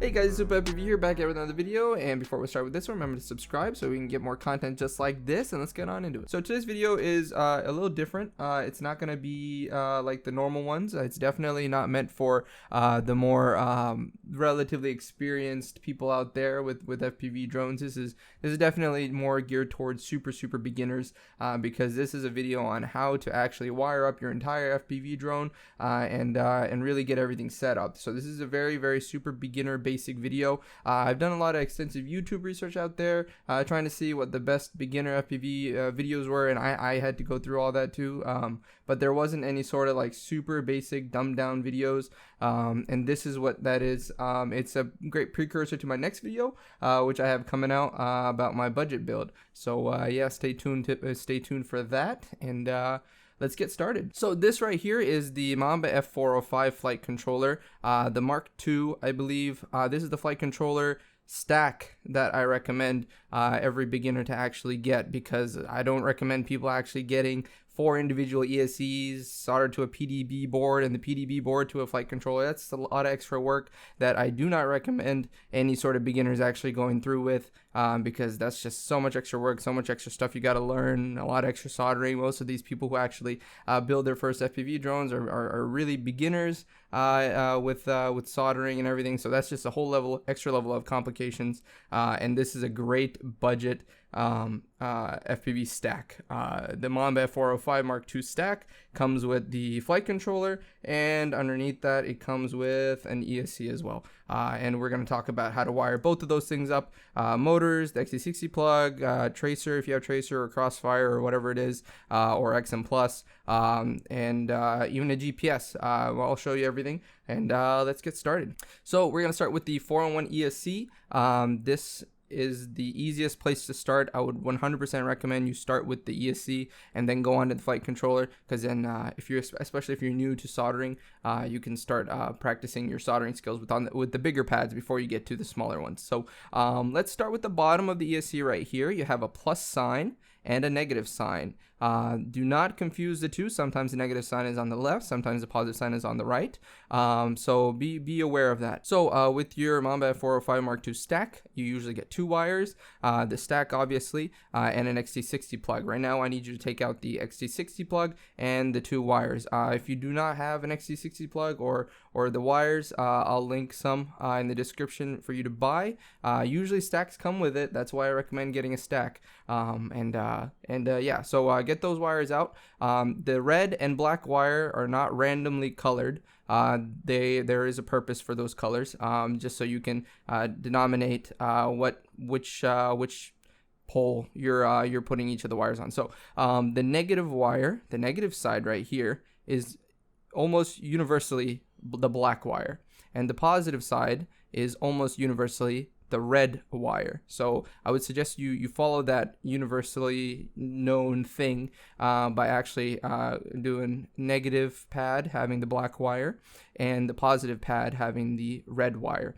Hey guys, Super FPV here, back here with another video. And before we start with this one, remember to subscribe so we can get more content just like this, and let's get on into it. So today's video is a little different. It's not going to be like the normal ones. It's definitely not meant for the more relatively experienced people out there with FPV drones. This is definitely more geared towards super beginners, because this is a video on how to actually wire up your entire FPV drone and really get everything set up. So this is a very super beginner basic video. I've done a lot of extensive YouTube research out there, trying to see what the best beginner FPV videos were, and I had to go through all that too, but there wasn't any sort of like super basic dumbed down videos, and this is what that is. It's a great precursor to my next video, which I have coming out about my budget build. So yeah, stay tuned for that, and let's get started. So this right here is the Mamba F405 flight controller, the Mark II, I believe. This is the flight controller stack that I recommend every beginner to actually get, because I don't recommend people actually getting 4 individual ESCs soldered to a PDB board and the PDB board to a flight controller. That's a lot of extra work that I do not recommend any sort of beginners actually going through with, because that's just so much extra work, so much extra stuff you got to learn, a lot of extra soldering. Most of these people who actually build their first FPV drones are really beginners with soldering and everything. So that's just a whole extra level of complications, and this is a great budget FPV stack. The Mamba F405 Mark II stack comes with the flight controller, and underneath that it comes with an ESC as well, and we're going to talk about how to wire both of those things up, motors, the XT60 plug, tracer if you have tracer, or crossfire or whatever it is, or XM Plus, and even a GPS. I'll show you everything, and let's get started. So we're going to start with the 4-in-1 ESC. This is the easiest place to start. I would 100% recommend you start with the ESC and then go on to the flight controller, because then especially if you're new to soldering, you can start practicing your soldering skills with the bigger pads before you get to the smaller ones. So let's start with the bottom of the ESC right here. You have a plus sign and a negative sign. Do not confuse the two. Sometimes the negative sign is on the left, sometimes the positive sign is on the right, so be aware of that. So with your Mamba F405 Mark II stack, you usually get 2 wires, the stack obviously, and an XT60 plug. Right now I need you to take out the XT60 plug and the 2 wires. If you do not have an XT60 plug or the wires, I'll link some in the description for you to buy. Usually stacks come with it, that's why I recommend getting a stack. Yeah, so get those wires out. The red and black wire are not randomly colored. There is a purpose for those colors, just so you can denominate which pole you're putting each of the wires on. So the negative wire, the negative side right here, is almost universally the black wire, and the positive side is almost universally the red wire. So I would suggest you follow that universally known thing by actually doing negative pad having the black wire and the positive pad having the red wire.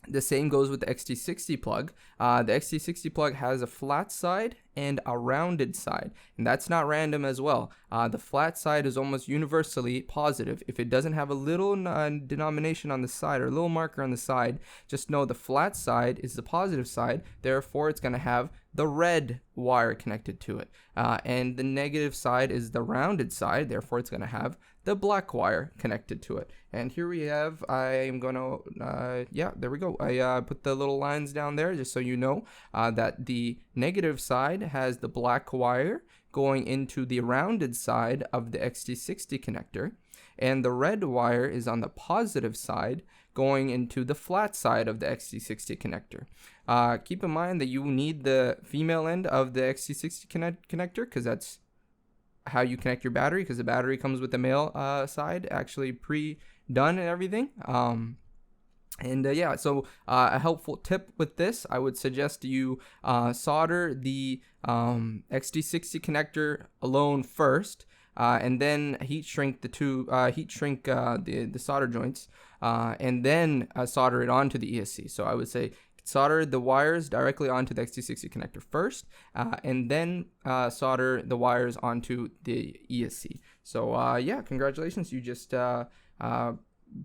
The same goes with the XT60 plug. The XT60 plug has a flat side and a rounded side, and that's not random as well. The flat side is almost universally positive. If it doesn't have a little denomination on the side or a little marker on the side, just know the flat side is the positive side, therefore it's going to have the red wire connected to it, and the negative side is the rounded side, therefore it's going to have the black wire connected to it. And here we have, I'm gonna yeah, there we go. I put the little lines down there just so you know that the negative side has the black wire going into the rounded side of the XT60 connector, and the red wire is on the positive side going into the flat side of the XT60 connector. Keep in mind that you need the female end of the XT60 connector, because that's how you connect your battery, because the battery comes with the male side actually pre-done and everything. Yeah, so a helpful tip with this, I would suggest you solder the XT60 connector alone first, and then heat shrink the solder joints, and then solder it onto the ESC. So I would say solder the wires directly onto the XT60 connector first, and then solder the wires onto the ESC. So yeah, congratulations, you just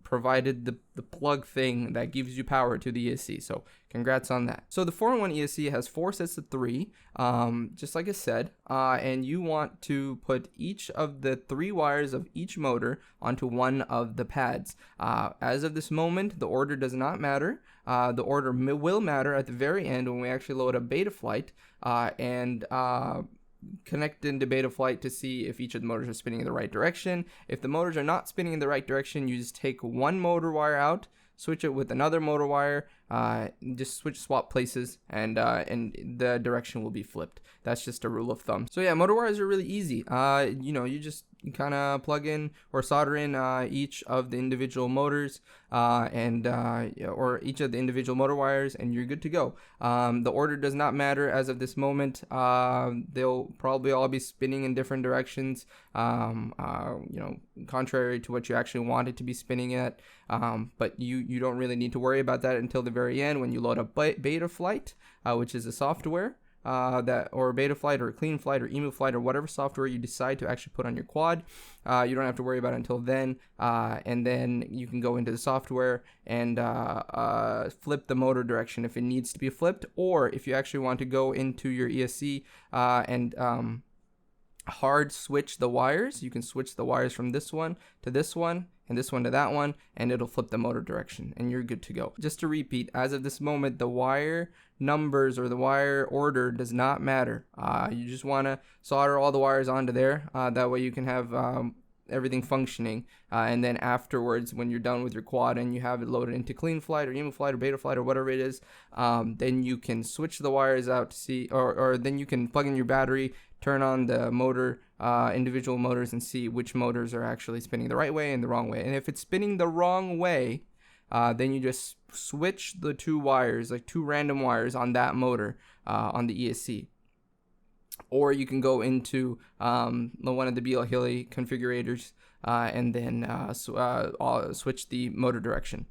provided the plug thing that gives you power to the ESC. So congrats on that. So the 4-in-1 ESC has 4 sets of 3, just like I said, and you want to put each of the 3 wires of each motor onto one of the pads. As of this moment, the order does not matter. The order will matter at the very end when we actually load up Betaflight and connect into Betaflight to see if each of the motors are spinning in the right direction. If the motors are not spinning in the right direction, you just take one motor wire out, switch it with another motor wire, just swap places, and the direction will be flipped. That's just a rule of thumb. So yeah, motor wires are really easy. You just kind of plug in or solder in each of the individual motors or each of the individual motor wires, and you're good to go. The order does not matter as of this moment. They'll probably all be spinning in different directions, contrary to what you actually want it to be spinning at. But you don't really need to worry about that until the very end when you load up Betaflight, which is a software. Or Betaflight or CleanFlight or EmuFlight or whatever software you decide to actually put on your quad. You don't have to worry about it until then, and then you can go into the software and flip the motor direction if it needs to be flipped, or if you actually want to go into your ESC and hard switch the wires, you can switch the wires from this one to this one and this one to that one, and it'll flip the motor direction, and you're good to go. Just to repeat, as of this moment, the wire numbers or the wire order does not matter. You just want to solder all the wires onto there. That way you can have everything functioning, and then afterwards, when you're done with your quad and you have it loaded into CleanFlight or EmuFlight or Betaflight or whatever it is, then you can switch the wires out to see, or then you can plug in your battery, turn on the motor, individual motors, and see which motors are actually spinning the right way and the wrong way. And if it's spinning the wrong way, then you just switch the 2 wires, like 2 random wires on that motor on the ESC. Or you can go into one of the BL-Hilly configurators and then switch the motor direction.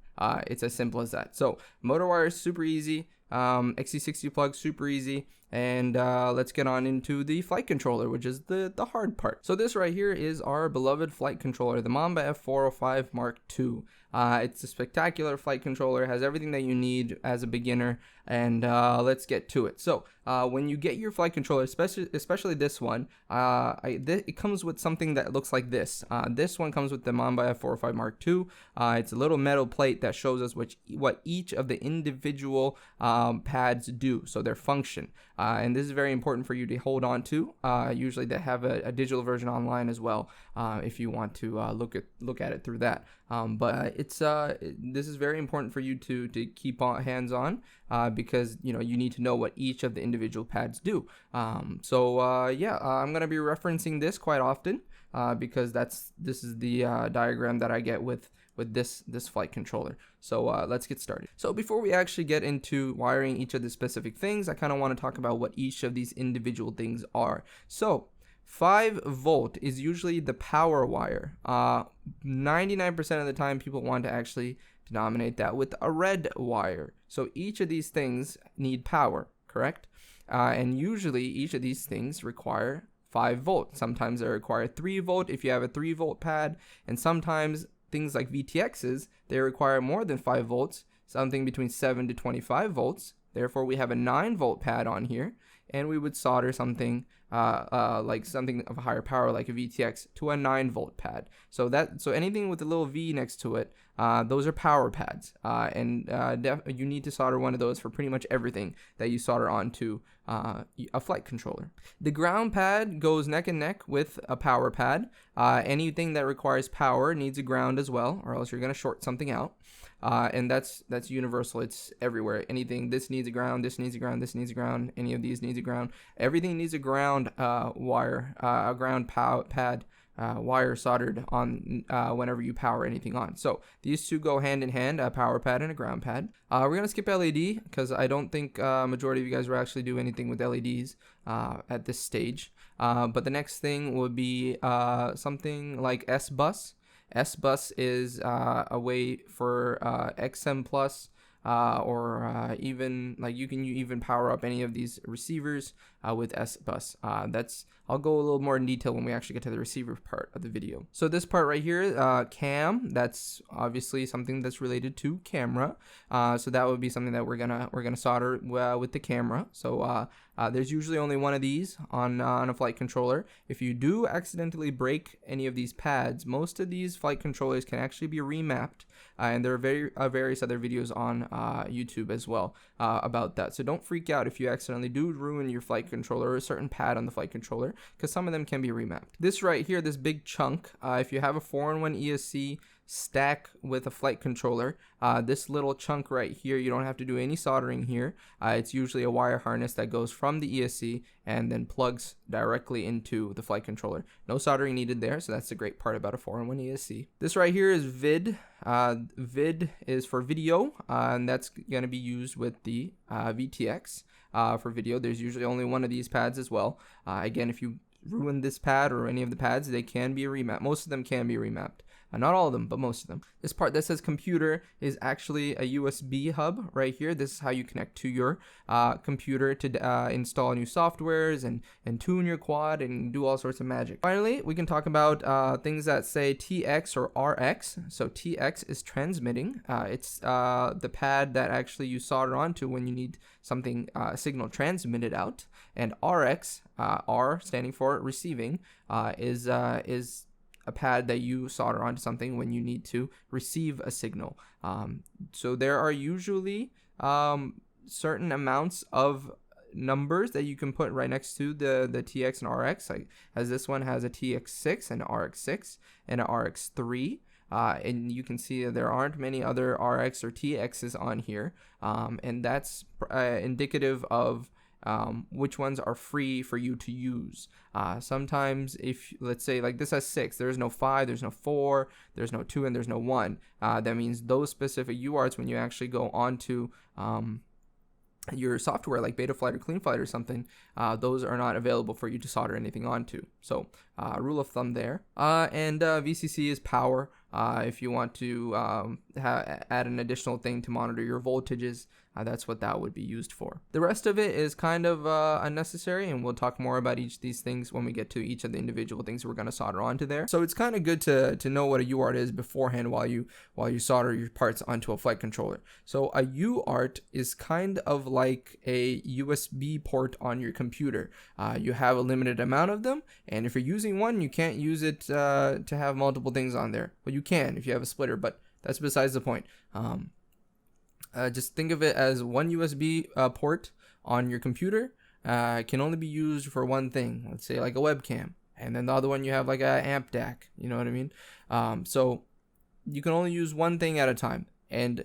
It's as simple as that. So motor wires, super easy. XC60 plug, super easy. And let's get on into the flight controller, which is the hard part. So this right here is our beloved flight controller, the Mamba F405 Mark II. It's a spectacular flight controller, has everything that you need as a beginner, and let's get to it. So when you get your flight controller, especially this one, it comes with something that looks like this. This one comes with the Mamba F405 Mark II. It's a little metal plate that shows us what each of the individual pads do, so their function. And this is very important for you to hold on to. Usually they have a digital version online as well, if you want to look at it through that. But this is very important for you to keep hands on, because you need to know what each of the individual pads do. I'm gonna be referencing this quite often, because this is the diagram that I get with this flight controller. So let's get started. So before we actually get into wiring each of the specific things, I kind of want to talk about what each of these individual things are. So 5 volt is usually the power wire. 99% of the time people want to actually denominate that with a red wire. So each of these things need power, correct? And usually each of these things require 5 volt. Sometimes they require 3 volt if you have a 3 volt pad, and sometimes things like VTXs, they require more than 5 volts, something between 7 to 25 volts. Therefore, we have a 9 volt pad on here, and we would solder something like something of a higher power, like a VTX, to a 9 volt pad. So anything with a little V next to it, those are power pads, and you need to solder one of those for pretty much everything that you solder onto a flight controller. The ground pad goes neck and neck with a power pad. Anything that requires power needs a ground as well, or else you're going to short something out. And that's universal. It's everywhere. Anything, this needs a ground, this needs a ground, this needs a ground, any of these needs a ground. Everything needs a ground wire, a ground pad wire soldered on whenever you power anything on. So these two go hand in hand, a power pad and a ground pad. We're going to skip LED because I don't think majority of you guys will actually do anything with LEDs at this stage. But the next thing would be something like S-Bus. S-Bus is a way for XM Plus or even like you can even power up any of these receivers with S-Bus. I'll go a little more in detail when we actually get to the receiver part of the video. So this part right here, cam, that's obviously something that's related to camera. So that would be something that we're gonna solder with the camera. So there's usually only one of these on a flight controller. If you do accidentally break any of these pads, most of these flight controllers can actually be remapped, and there are various other videos on YouTube as well about that. So don't freak out if you accidentally do ruin your flight controller or a certain pad on the flight controller, because some of them can be remapped. This right here, this big chunk, if you have a 4-in-1 ESC stack with a flight controller, this little chunk right here, you don't have to do any soldering here. It's usually a wire harness that goes from the ESC and then plugs directly into the flight controller. No soldering needed there, so that's the great part about a 4-in-1 ESC. This right here is vid. Vid is for video, and that's going to be used with the VTX for video. There's usually only one of these pads as well. Again, if you ruin this pad or any of the pads, they can be remapped. Most of them can be remapped. Not all of them, but most of them. This part that says computer is actually a USB hub right here. This is how you connect to your computer to install new softwares and tune your quad and do all sorts of magic. Finally, we can talk about things that say TX or RX. So TX is transmitting. It's the pad that actually you solder onto when you need something signal transmitted out. And RX, R standing for receiving, is a pad that you solder onto something when you need to receive a signal. So there are usually certain amounts of numbers that you can put right next to the TX and RX, like as this one has a TX6 and an RX6 and an RX3. And you can see that there aren't many other RX or TXs on here, and that's indicative of which ones are free for you to use. Sometimes if, let's say, like this has 6, there's no 5, there's no 4, there's no 2, and there's no 1. That means those specific UARTs, when you actually go onto your software like Betaflight or CleanFlight or something, those are not available for you to solder anything onto. So rule of thumb there. And VCC is power. If you want to add an additional thing to monitor your voltages, that's what that would be used for. The rest of it is kind of unnecessary, and we'll talk more about each of these things when we get to each of the individual things we're going to solder onto there. So it's kind of good to know what a UART is beforehand while you solder your parts onto a flight controller. So a UART is kind of like a USB port on your computer. You have a limited amount of them, and if you're using one, you can't use it to have multiple things on there. Well, you can if you have a splitter, but that's besides the point. Just think of it as one USB port on your computer. Can only be used for one thing. Let's say like a webcam, and then the other one you have like a amp DAC. You know what I mean? So you can only use one thing at a time. And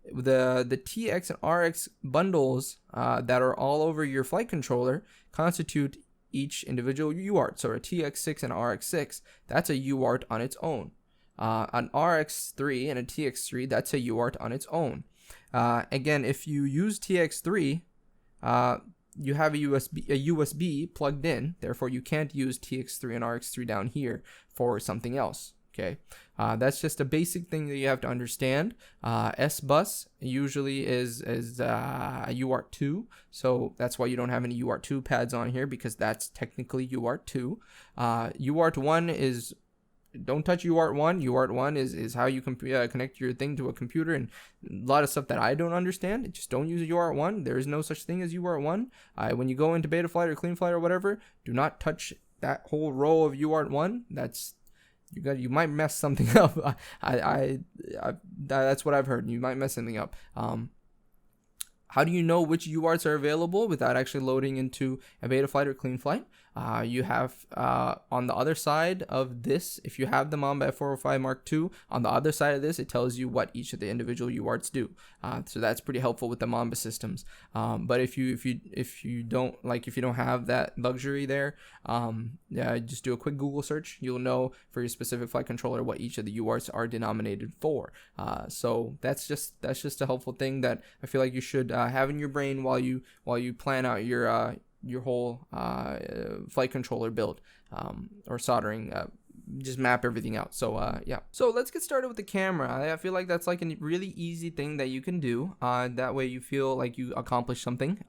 the TX and RX bundles that are all over your flight controller constitute each individual UART. So a TX6 and RX6, that's a UART on its own. An RX3 and a TX3, that's a UART on its own. Again, if you use TX3, you have a USB plugged in, therefore you can't use TX3 and RX3 down here for something else. Okay, that's just a basic thing that you have to understand. S-Bus usually is a UART2, so that's why you don't have any UART2 pads on here, because that's technically UART2. UART1 is, don't touch UART1. UART1 is how you connect your thing to a computer, and a lot of stuff that I don't understand. Just don't use UART1. There is no such thing as UART1. When you go into Betaflight or CleanFlight or whatever, do not touch that whole row of UART1. You might mess something up. That's what I've heard. You might mess something up. How do you know which UARTs are available without actually loading into a Betaflight or CleanFlight? You have on the other side of this, if you have the Mamba F405 Mark II, on the other side of this, it tells you what each of the individual UARTs do. So that's pretty helpful with the Mamba systems. But if you don't have that luxury there, just do a quick Google search. You'll know for your specific flight controller what each of the UARTs are denominated for. So that's just a helpful thing that I feel like you should have in your brain while you plan out your whole flight controller build or soldering just map everything out. So yeah, so let's get started with the camera. I feel like that's like a really easy thing that you can do. That way you feel like you accomplished something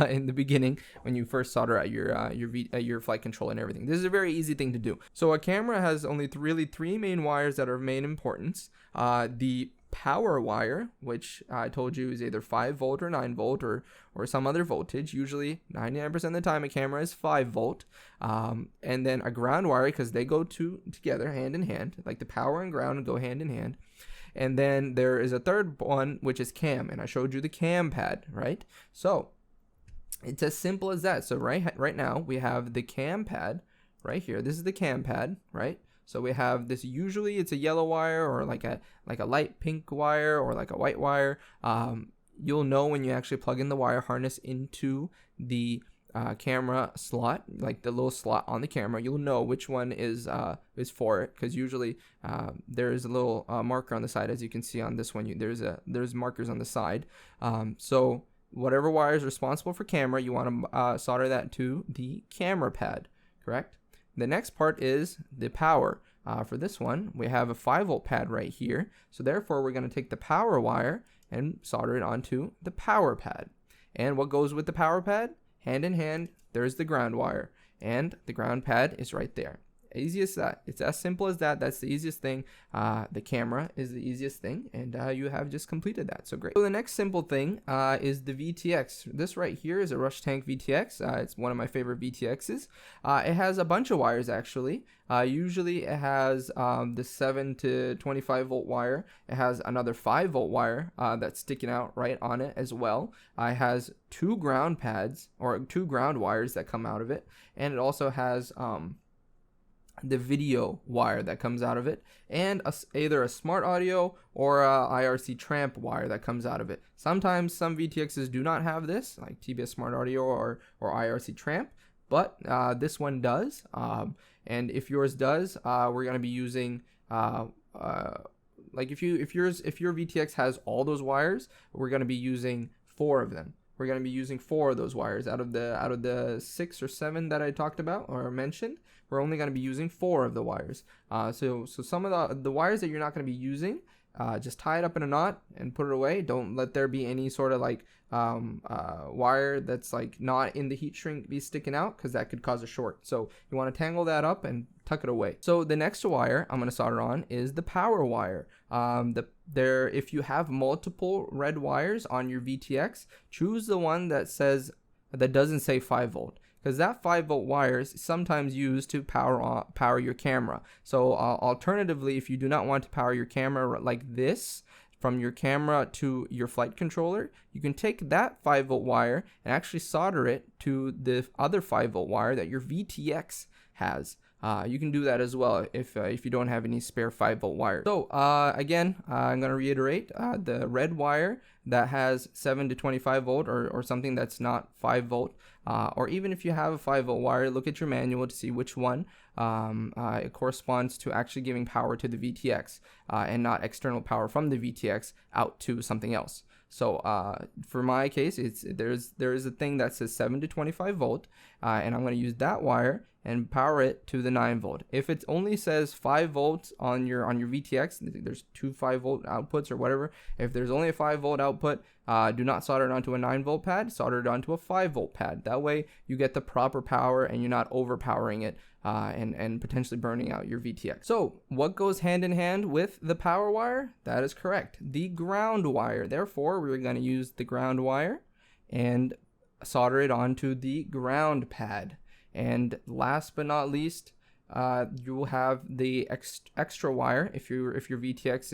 in the beginning when you first solder out your flight controller and everything. This is a very easy thing to do. So a camera has only really three main wires that are of main importance. The power wire, which I told you is either 5 volt or 9 volt or some other voltage. Usually 99% of the time a camera is 5 volt. And then a ground wire, because they go together hand in hand, like the power and ground go hand in hand. And then there is a third one, which is cam, and I showed you the cam pad, right? So it's as simple as that. So right now we have the cam pad right here. This is the cam pad, right? So we have this, usually it's a yellow wire or like a light pink wire or like a white wire. You'll know when you actually plug in the wire harness into the camera slot, like the little slot on the camera. You'll know which one is for it, because usually there is a little marker on the side, as you can see on this one. There's markers on the side. So whatever wire is responsible for camera, you want to solder that to the camera pad, correct? The next part is the power. For this one, we have a 5 volt pad right here. So therefore, we're going to take the power wire and solder it onto the power pad. And what goes with the power pad? Hand in hand, there's the ground wire. And the ground pad is right there. Easy as that. It's as simple as that. That's the easiest thing. The camera is the easiest thing, and you have just completed that. So great. So the next simple thing is the VTX. This right here is a Rush Tank VTX. It's one of my favorite VTXs. It has a bunch of wires actually. Usually it has the 7 to 25 volt wire. It has another 5 volt wire that's sticking out right on it as well. It has 2 ground pads, or 2 ground wires that come out of it, and it also has the video wire that comes out of it, and either a smart audio or a IRC tramp wire that comes out of it. Sometimes some VTXs do not have this, like TBS smart audio or IRC tramp, but this one does. And if yours does, we're going to be using like if your VTX has all those wires, we're going to be using 4 of them. We're going to be using 4 of those wires out of the 6 or 7 that I talked about or mentioned. We're only going to be using 4 of the wires. So some of the wires that you're not going to be using, just tie it up in a knot and put it away. Don't let there be any sort of like wire that's like not in the heat shrink be sticking out, because that could cause a short. So you want to tangle that up and tuck it away. So the next wire I'm going to solder on is the power wire. If you have multiple red wires on your VTX, choose the one that doesn't say 5 volt. Because that 5 volt wire is sometimes used to power your camera. So alternatively, if you do not want to power your camera like this, from your camera to your flight controller, you can take that 5 volt wire and actually solder it to the other 5 volt wire that your VTX has. You can do that as well if you don't have any spare 5 volt wires. So again, I'm going to reiterate, the red wire that has 7 to 25 volt or something that's not 5 volt, or even if you have a 5 volt wire, look at your manual to see which one it corresponds to actually giving power to the VTX, and not external power from the VTX out to something else. So for my case, there is a thing that says 7 to 25 volt, and I'm going to use that wire and power it to the 9 volt. If it only says 5 volts on your VTX, there's 2 5 volt outputs or whatever. If there's only a 5 volt output, do not solder it onto a 9 volt pad, solder it onto a 5 volt pad. That way you get the proper power and you're not overpowering it and potentially burning out your VTX. So what goes hand in hand with the power wire? That is correct, the ground wire. Therefore, we're going to use the ground wire and solder it onto the ground pad. And last but not least, you will have the extra wire. If your VTX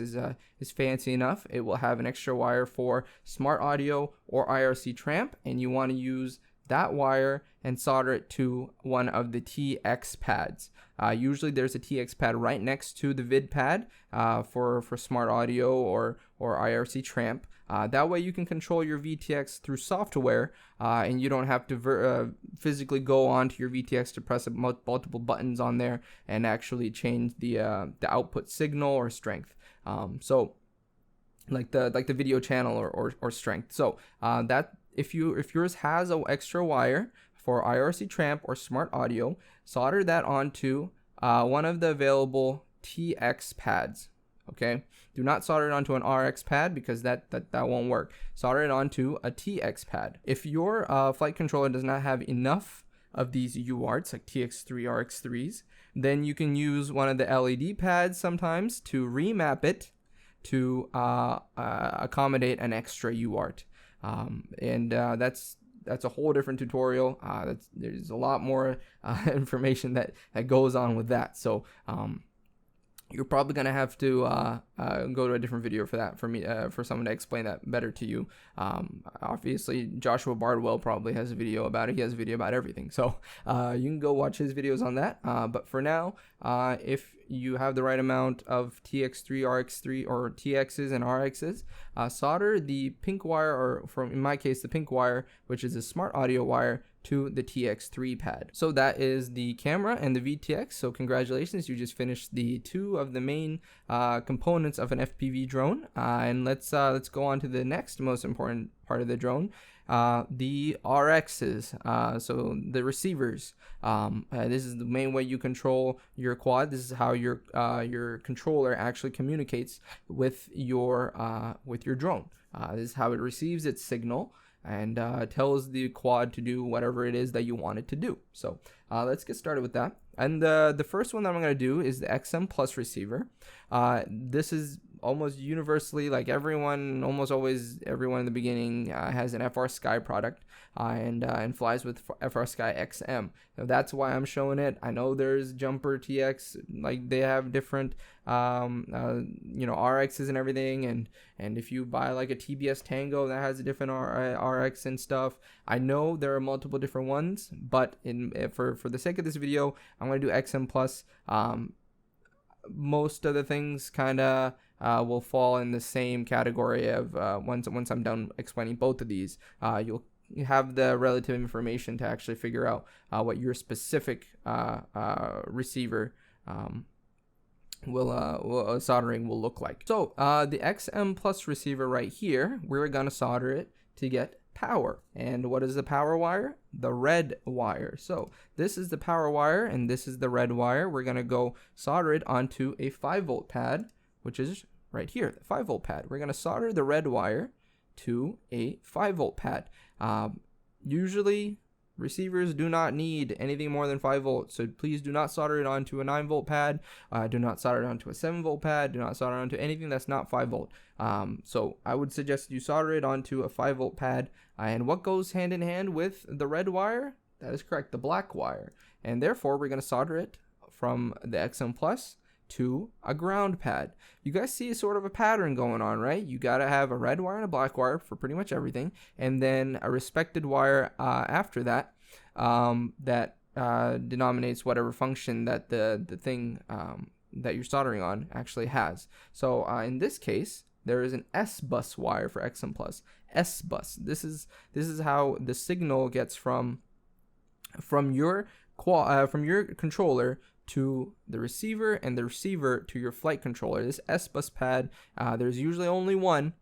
is fancy enough, it will have an extra wire for smart audio or IRC tramp, and you want to use that wire and solder it to one of the TX pads. Usually there's a TX pad right next to the vid pad for smart audio or IRC tramp. That way you can control your VTX through software, and you don't have to physically go onto your VTX to press multiple buttons on there and actually change the output signal or strength. So like the video channel or strength. So that if yours has an extra wire for IRC tramp or smart audio, solder that onto one of the available TX pads. Okay, do not solder it onto an RX pad because that won't work. Solder it onto a TX pad. If your flight controller does not have enough of these UARTs, like TX3 RX3s, then you can use one of the LED pads sometimes to remap it to accommodate an extra UART. That's a whole different tutorial. There's a lot more information that goes on with that. So you're probably gonna have to go to a different video for that, for someone to explain that better to you. Obviously, Joshua Bardwell probably has a video about it. He has a video about everything, so you can go watch his videos on that. But for now, if you have the right amount of TX3, RX3, or TXs and RXs, solder the pink wire, or in my case, the pink wire, which is a smart audio wire, to the TX3 pad. So that is the camera and the VTX. So congratulations, you just finished the two of the main components of an FPV drone. And let's go on to the next most important part of the drone, the RXs. So the receivers. This is the main way you control your quad. This is how your controller actually communicates with your drone. This is how it receives its signal and tells the quad to do whatever it is that you want it to do. So let's get started with that. And the first one that I'm going to do is the XM Plus receiver. This is almost universally, like almost always everyone in the beginning has an Frsky product and flies with Frsky XM. Now, that's why I'm showing it. I know there's Jumper TX, like they have different RXs and everything, and if you buy like a TBS Tango that has a different RX and stuff, I know there are multiple different ones, but for the sake of this video, I'm going to do XM Plus. Most of the things kind of will fall in the same category of once I'm done explaining both of these, you'll have the relative information to actually figure out what your specific receiver soldering will look like. So the XM Plus receiver right here, we're gonna solder it to get power. And what is the power wire? The red wire. So this is the power wire and this is the red wire. We're gonna go solder it onto a 5-volt pad, which is right here, the 5-volt pad. We're gonna solder the red wire to a 5-volt pad. Usually receivers do not need anything more than 5 volts, so please do not solder it onto a 9-volt pad. Do not solder it onto a 7-volt pad. Do not solder it onto anything that's not 5 volt. So I would suggest you solder it onto a 5-volt pad. And what goes hand in hand with the red wire? That is correct, the black wire. And therefore, we're going to solder it from the XM Plus to a ground pad. You guys see sort of a pattern going on, right? You got to have a red wire and a black wire for pretty much everything, and then a respected wire after that that denominates whatever function that the thing that you're soldering on actually has. So in this case, there is an S-bus wire for XM Plus. S-bus. This is how the signal gets from your controller to the receiver, and the receiver to your flight controller. This S-bus pad, there's usually only one,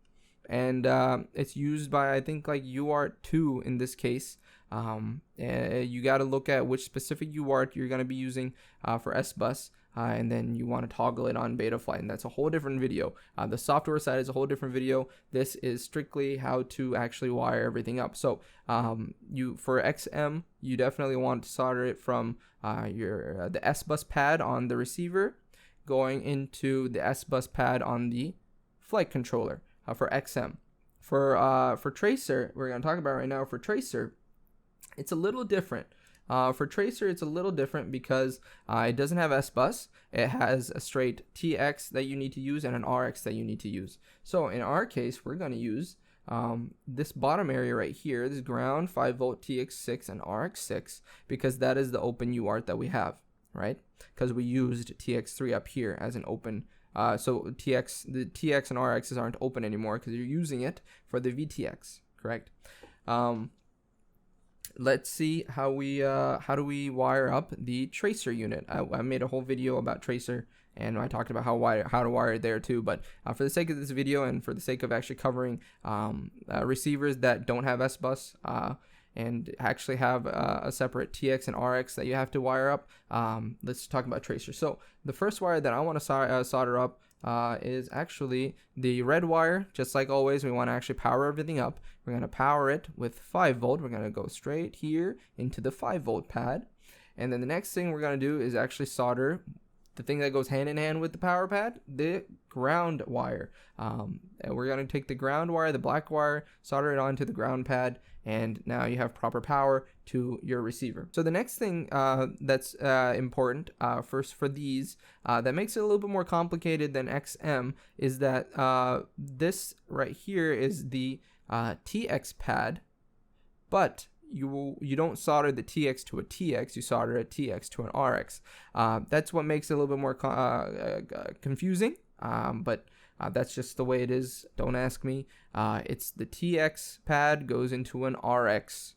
and it's used by, I think, like UART2 in this case. You got to look at which specific UART you're going to be using for S-bus, and then you want to toggle it on Betaflight, and that's a whole different video. The software side is a whole different video. This is strictly how to actually wire everything up. So for XM, you definitely want to solder it from the S-bus pad on the receiver going into the S-bus pad on the flight controller for XM. For Tracer, we're going to talk about right now. For Tracer, it's a little different. For Tracer, it's a little different because it doesn't have S-bus. It has a straight TX that you need to use and an RX that you need to use. So in our case, we're going to use this bottom area right here, this ground 5-volt TX6 and RX6, because that is the open UART that we have, right? Because we used TX3 up here as an open. So the TX and RXs aren't open anymore because you're using it for the VTX, correct? Let's see how do we wire up the Tracer unit. I made a whole video about Tracer, and I talked about how to wire it there too. But for the sake of this video and for the sake of actually covering receivers that don't have S-bus, and actually have a separate TX and RX that you have to wire up. Let's talk about tracer. So the first wire that I want to solder up is actually the red wire. Just like always, we want to actually power everything up. We're going to power it with 5 volt. We're going to go straight here into the 5 volt pad. And then the next thing we're going to do is actually solder the thing that goes hand in hand with the power pad, the ground wire. And we're going to take the ground wire, the black wire, solder it onto the ground pad, and now you have proper power to your receiver. So the next thing that's important first for these that makes it a little bit more complicated than XM is that this right here is the TX pad, but you don't solder the TX to a TX, you solder a TX to an RX. That's what makes it a little bit more confusing, but that's just the way it is. Don't ask me. It's the TX pad goes into an RX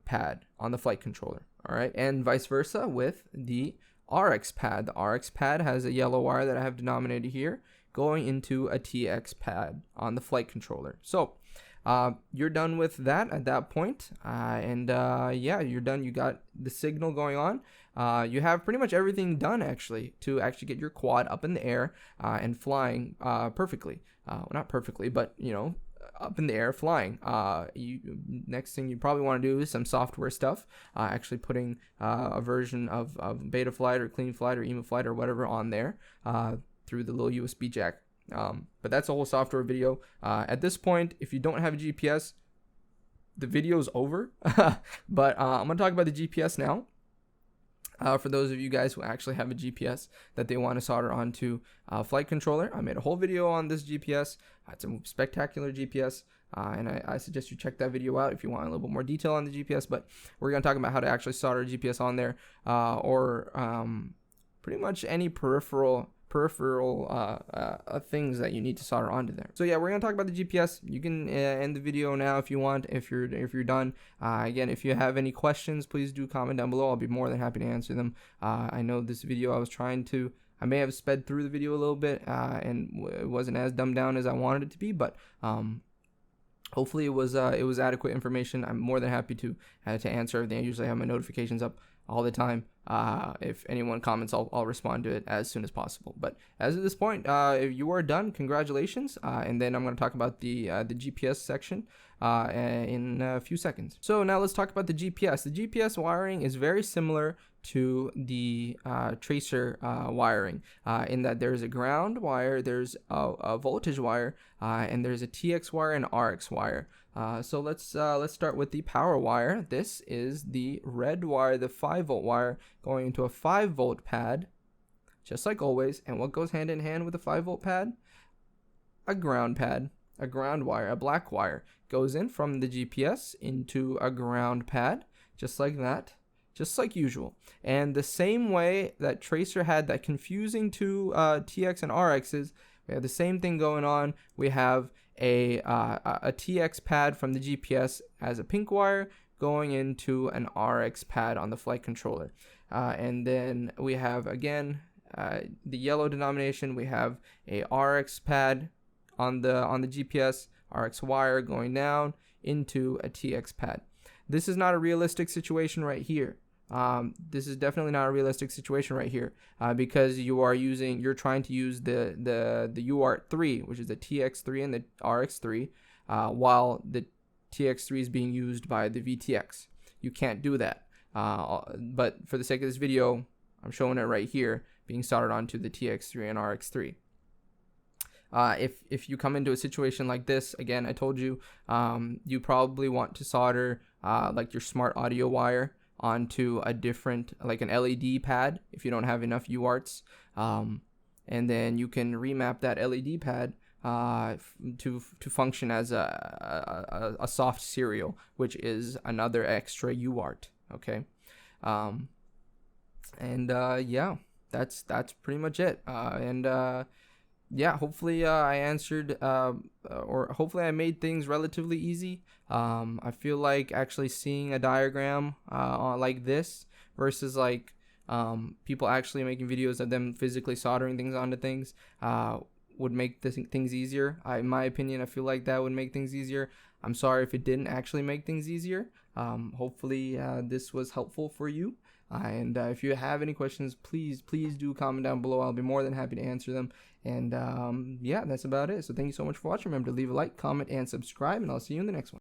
pad on the flight controller. All right, and vice versa with the RX pad. The RX pad has a yellow wire that I have denominated here going into a TX pad on the flight controller. So you're done with that at that point, and yeah, you're done. You got the signal going on. You have pretty much everything done actually to actually get your quad up in the air and flying perfectly. Well, not perfectly, but you know, up in the air flying. Next thing you probably want to do is some software stuff, actually putting a version of Betaflight or CleanFlight or EmaFlight or whatever on there through the little USB jack. But that's a whole software video. At this point, if you don't have a GPS, the video's over. But I'm gonna talk about the GPS now. For those of you guys who actually have a GPS that they want to solder onto a flight controller, I made a whole video on this GPS. It's a spectacular GPS, and I suggest you check that video out if you want a little bit more detail on the GPS. But we're gonna talk about how to actually solder a GPS on there, or pretty much any peripheral things that you need to solder onto there. So yeah, we're gonna talk about the GPS. You can end the video now if you want, if you're done. Again, if you have any questions, please do comment down below. I'll be more than happy to answer them. I know this video I may have sped through the video a little bit and it wasn't as dumbed down as I wanted it to be, but hopefully it was adequate information. I'm more than happy to answer everything. I usually have my notifications up all the time. If anyone comments, I'll respond to it as soon as possible. But as of this point, if you are done, congratulations. And then I'm going to talk about the GPS section in a few seconds. So now let's talk about the GPS. The GPS wiring is very similar to the tracer wiring in that there's a ground wire, there's a voltage wire, and there's a TX wire and RX wire. So let's start with the power wire. This is the red wire, the 5 volt wire going into a 5 volt pad, just like always. And what goes hand in hand with a 5 volt pad? A ground pad, a ground wire, a black wire goes in from the GPS into a ground pad, just like that, just like usual. And the same way that tracer had that confusing two TX and RXs, we have the same thing going on. We have a TX pad from the GPS as a pink wire going into an RX pad on the flight controller, and then we have again the yellow denomination. We have a RX pad on the GPS, RX wire going down into a TX pad. This is not a realistic situation right here. This is definitely not a realistic situation right here, because you're trying to use the UART3, which is the TX3 and the RX3, while the TX3 is being used by the VTX. You can't do that. But for the sake of this video, I'm showing it right here, being soldered onto the TX3 and RX3. If you come into a situation like this, again, I told you, you probably want to solder like your smart audio wire onto a different, like an LED pad if you don't have enough UARTs, and then you can remap that LED pad to function as a soft serial, which is another extra UART. Okay, yeah, that's pretty much it. Yeah, hopefully I answered, or hopefully I made things relatively easy. I feel like actually seeing a diagram like this versus like people actually making videos of them physically soldering things onto things would make things easier. In my opinion, I feel like that would make things easier. I'm sorry if it didn't actually make things easier. Hopefully this was helpful for you. And if you have any questions, please do comment down below. I'll be more than happy to answer them. And yeah, that's about it. So thank you so much for watching. Remember to leave a like, comment, and subscribe, and I'll see you in the next one.